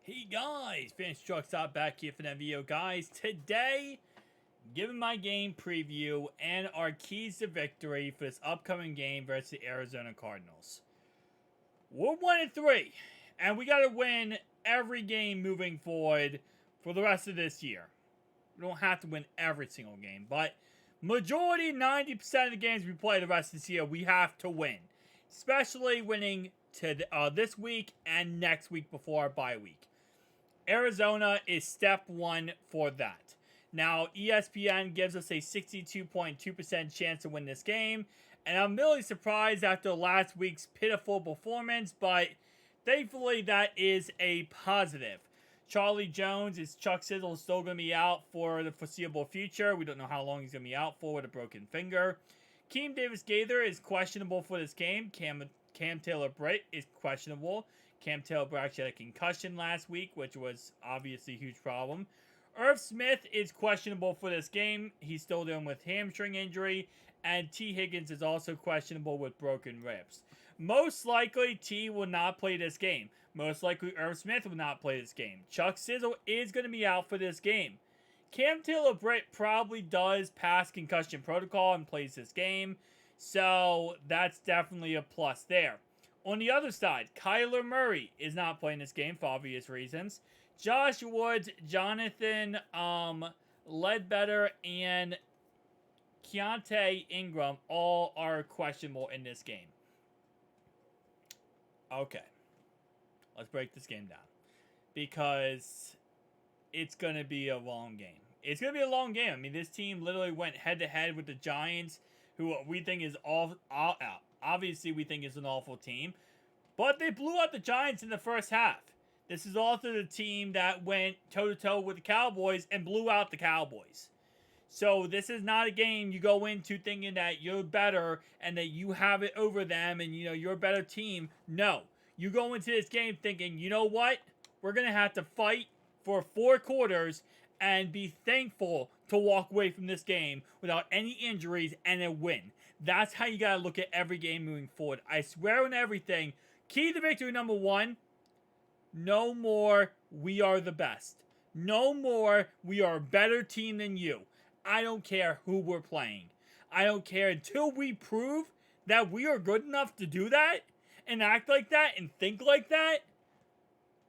Hey guys, Fantasy Truck Stop back here for that video, guys. Today, giving my game preview and our keys to victory for this upcoming game versus the Arizona Cardinals. We're 1-3, and we got to win every game moving forward for the rest of this year. We don't have to win every single game, but majority, 90% of the games we play the rest of this year, we have to win. Especially winning to this week and next week before our bye week. Arizona is step one for that. Now, ESPN gives us a 62.2% chance to win this game, and I'm really surprised after last week's pitiful performance, but thankfully that is a positive. Charlie Jones is Chuck Sizzle still going to be out for the foreseeable future. We don't know how long he's going to be out for with a broken finger. Keem Davis-Gaither is questionable for this game. Cam Taylor-Britt is questionable. Cam Taylor-Britt actually had a concussion last week, which was obviously a huge problem. Irv Smith is questionable for this game. He's still dealing with hamstring injury. And T. Higgins is also questionable with broken ribs. Most likely, T will not play this game. Most likely, Irv Smith will not play this game. Chuck Sizzle is going to be out for this game. Cam Taylor-Britt probably does pass concussion protocol and plays this game. So, that's definitely a plus there. On the other side, Kyler Murray is not playing this game for obvious reasons. Josh Woods, Jonathan Ledbetter, and Keontae Ingram all are questionable in this game. Okay. Let's break this game down. Because it's going to be a long game. It's going to be a long game. I mean, this team literally went head-to-head with the Giants, who we think is obviously we think is an awful team. But they blew out the Giants in the first half. This is also the team that went toe-to-toe with the Cowboys and blew out the Cowboys. So this is not a game you go into thinking that you're better and that you have it over them and you're a better team. No. You go into this game thinking, you know what? We're going to have to fight for 4 quarters and be thankful to walk away from this game without any injuries and a win. That's how you got to look at every game moving forward. I swear on everything. Key to victory number 1, no more we are the best. No more we are a better team than you. I don't care who we're playing. I don't care until we prove that we are good enough to do that and act like that and think like that.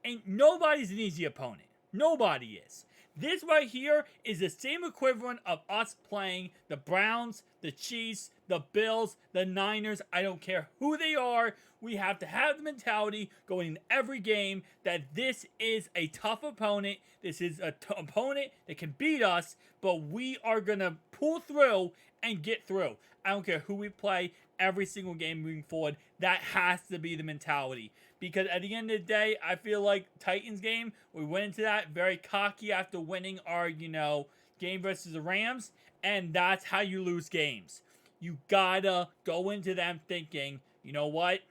And nobody's an easy opponent. Nobody is. This right here is the same equivalent of us playing the Browns, the Chiefs, the Bills, the Niners. I don't care who they are. We have to have the mentality going in every game that this is a tough opponent. This is an opponent that can beat us, but we are going to pull through and get through. I don't care who we play every single game moving forward. That has to be the mentality. Because at the end of the day, I feel like Titans game, we went into that very cocky after winning our, game versus the Rams. And that's how you lose games. You gotta go into them thinking, you know what?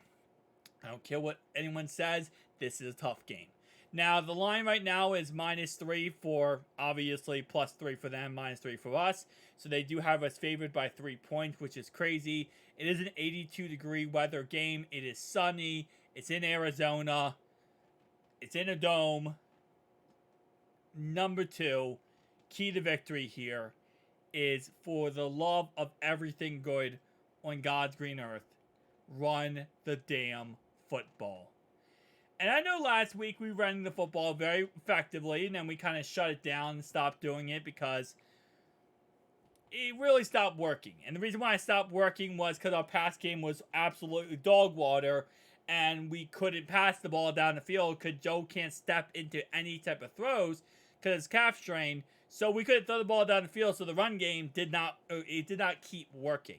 I don't care what anyone says. This is a tough game. Now, the line right now is -3 for, obviously, +3 for them, -3 for us. So they do have us favored by 3 points, which is crazy. It is an 82-degree weather game. It is sunny. It's in Arizona. It's in a dome. Number 2, key to victory here is for the love of everything good on God's green earth, run the damn football. And I know last week we ran the football very effectively, and then we kind of shut it down and stopped doing it because it really stopped working. And the reason why I stopped working was because our pass game was absolutely dog water, and we couldn't pass the ball down the field because Joe can't step into any type of throws because it's calf strain. So we couldn't throw the ball down the field, so the run game did not keep working.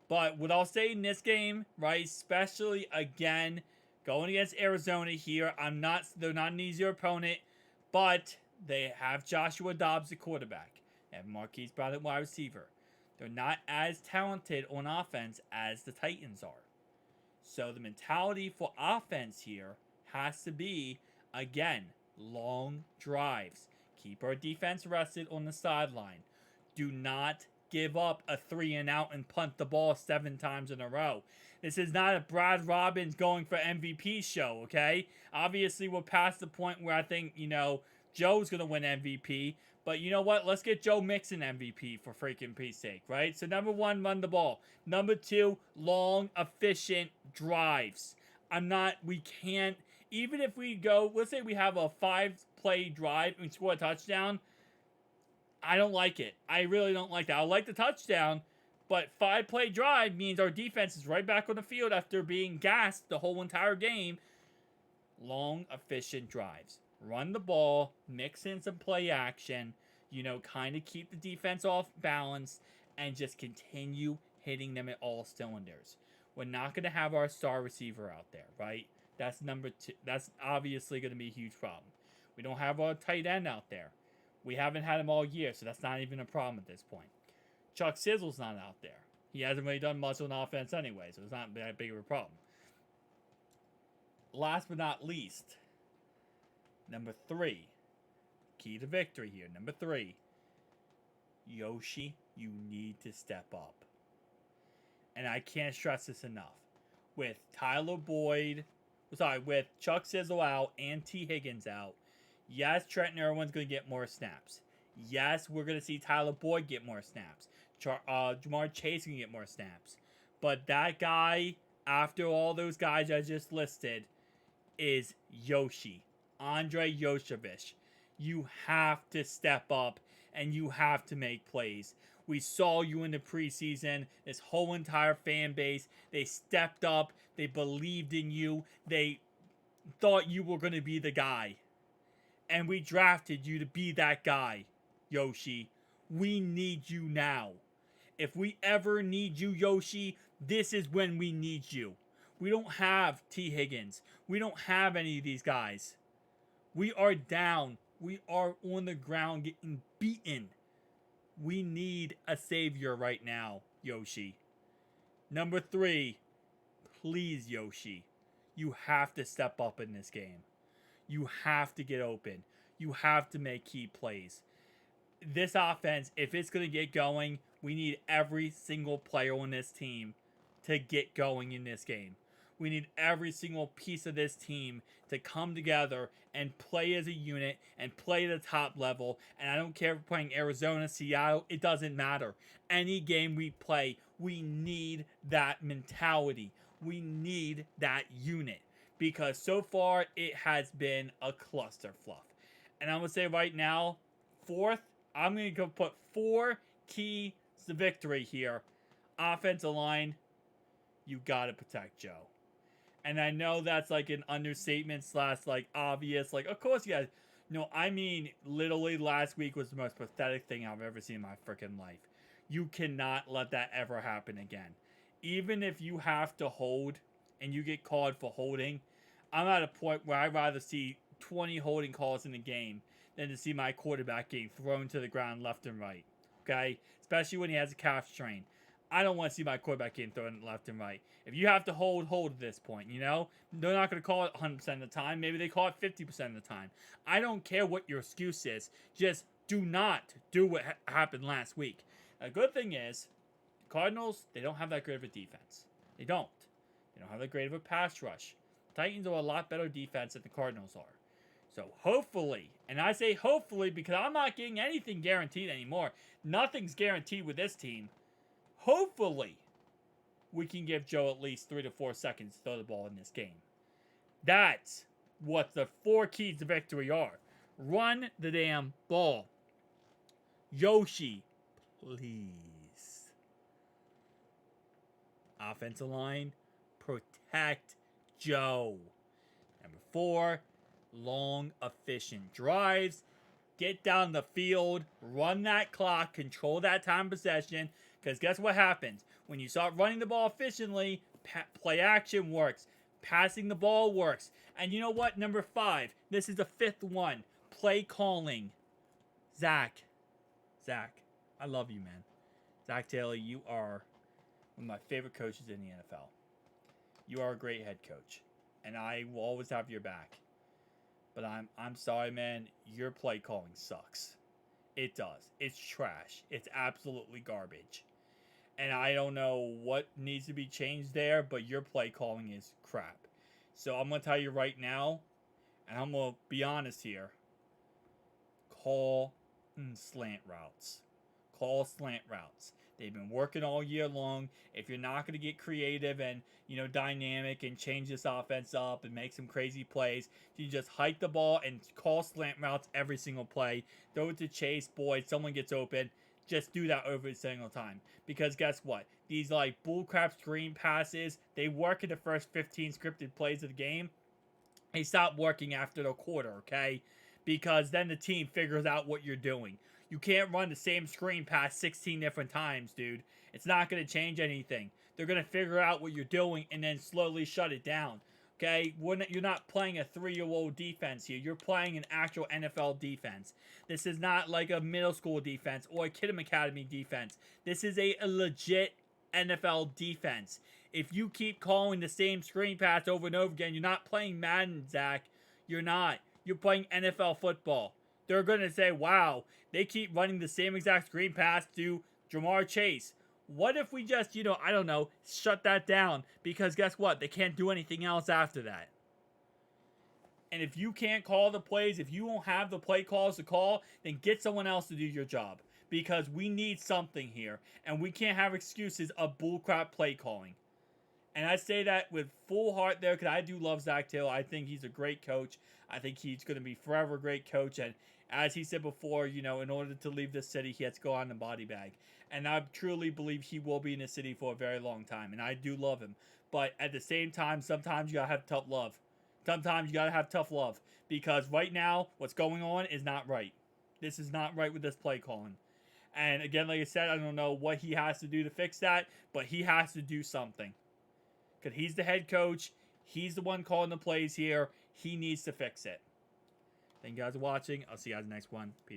But what I'll say in this game, right, especially again going against Arizona here, they're not an easier opponent, but they have Joshua Dobbs, the quarterback. They have Marquise Brown at wide receiver. They're not as talented on offense as the Titans are. So the mentality for offense here has to be, again, long drives. Keep our defense rested on the sideline. Do not give up a 3-and-out and punt the ball 7 times in a row. This is not a Brad Robbins going for MVP show, okay? Obviously, we're past the point where I think, Joe's going to win MVP. But you know what? Let's get Joe Mixon MVP for freaking Pete's sake, right? So number 1, run the ball. Number 2, long, efficient drives. We can't, even if we go, let's say we have a 5-play drive and we score a touchdown. I don't like it. I really don't like that. I like the touchdown, but 5-play drive means our defense is right back on the field after being gassed the whole entire game. Long, efficient drives. Run the ball, mix in some play action, kind of keep the defense off balance, and just continue hitting them at all cylinders. We're not going to have our star receiver out there, right? That's number 2. That's obviously going to be a huge problem. We don't have our tight end out there. We haven't had him all year, so that's not even a problem at this point. Chuck Sizzle's not out there. He hasn't really done much on offense anyway, so it's not that big of a problem. Last but not least, number 3. Key to victory here. Number 3. Yoshi, you need to step up. And I can't stress this enough. With with Chuck Sizzle out and T. Higgins out, yes, Trenton Irwin's going to get more snaps. Yes, we're going to see Tyler Boyd get more snaps. Jamar Chase can get more snaps. But that guy, after all those guys I just listed, is Yoshi. Andrei Yosevich. You have to step up and you have to make plays. We saw you in the preseason. This whole entire fan base, they stepped up. They believed in you. They thought you were going to be the guy. And we drafted you to be that guy, Yoshi. We need you now. If we ever need you, Yoshi, this is when we need you. We don't have T. Higgins. We don't have any of these guys. We are down. We are on the ground getting beaten. We need a savior right now, Yoshi. Number 3, please, Yoshi. You have to step up in this game. You have to get open. You have to make key plays. This offense, if it's going to get going, we need every single player on this team to get going in this game. We need every single piece of this team to come together and play as a unit and play at the top level. And I don't care if we're playing Arizona, Seattle, it doesn't matter. Any game we play, we need that mentality. We need that unit. Because so far, it has been a cluster fluff. And I'm going to say right now, I'm going to go put 4 keys to victory here. Offensive line, you got to protect Joe. And I know that's like an understatement / like obvious. Like, of course you guys. No, I mean, literally last week was the most pathetic thing I've ever seen in my freaking life. You cannot let that ever happen again. Even if you have to hold and you get called for holding, I'm at a point where I'd rather see 20 holding calls in a game than to see my quarterback getting thrown to the ground left and right. Okay? Especially when he has a calf strain. I don't want to see my quarterback getting thrown left and right. If you have to hold at this point, They're not going to call it 100% of the time. Maybe they call it 50% of the time. I don't care what your excuse is. Just do not do what happened last week. A good thing is, the Cardinals, they don't have that great of a defense. They don't. They don't have that great of a pass rush. The Titans are a lot better defense than the Cardinals are. So hopefully, and I say hopefully because I'm not getting anything guaranteed anymore. Nothing's guaranteed with this team. Hopefully, we can give Joe at least 3 to 4 seconds to throw the ball in this game. That's what the 4 keys to victory are. Run the damn ball. Yoshi, please. Offensive line, protect Joe. Number 4, long, efficient drives. Get down the field, run that clock, control that time possession. Because guess what happens? When you start running the ball efficiently, play action works. Passing the ball works. And you know what? Number 5. This is the 5th one. Play calling. Zach, I love you, man. Zach Taylor, you are one of my favorite coaches in the NFL. You are a great head coach. And I will always have your back. But I'm sorry, man. Your play calling sucks. It does. It's trash. It's absolutely garbage. And I don't know what needs to be changed there, but your play calling is crap. So I'm going to tell you right now, and I'm going to be honest here. Call slant routes. Call slant routes. They've been working all year long. If you're not going to get creative and, dynamic and change this offense up and make some crazy plays, you just hike the ball and call slant routes every single play. Throw it to Chase, Boyd, someone gets open. Just do that every single time. Because guess what? These bullcrap screen passes, they work in the first 15 scripted plays of the game. They stop working after the quarter, okay? Because then the team figures out what you're doing. You can't run the same screen pass 16 different times, dude. It's not going to change anything. They're going to figure out what you're doing and then slowly shut it down. Okay? You're not playing a 3-year-old defense here. You're playing an actual NFL defense. This is not like a middle school defense or a Kidham Academy defense. This is a legit NFL defense. If you keep calling the same screen pass over and over again, you're not playing Madden, Zach. You're not. You're playing NFL football. They're going to say, wow, they keep running the same exact screen pass to Jamar Chase. What if we just, I don't know, shut that down? Because guess what? They can't do anything else after that. And if you can't call the plays, if you won't have the play calls to call, then get someone else to do your job. Because we need something here. And we can't have excuses of bullcrap play calling. And I say that with full heart there because I do love Zach Taylor. I think he's a great coach. I think he's going to be forever a great coach. And as he said before, in order to leave this city, he has to go on the body bag. And I truly believe he will be in the city for a very long time. And I do love him. But at the same time, sometimes you got to have tough love. Sometimes you got to have tough love. Because right now, what's going on is not right. This is not right with this play calling. And again, like I said, I don't know what he has to do to fix that. But he has to do something. Because he's the head coach. He's the one calling the plays here. He needs to fix it. Thank you guys for watching. I'll see you guys in the next one. Peace.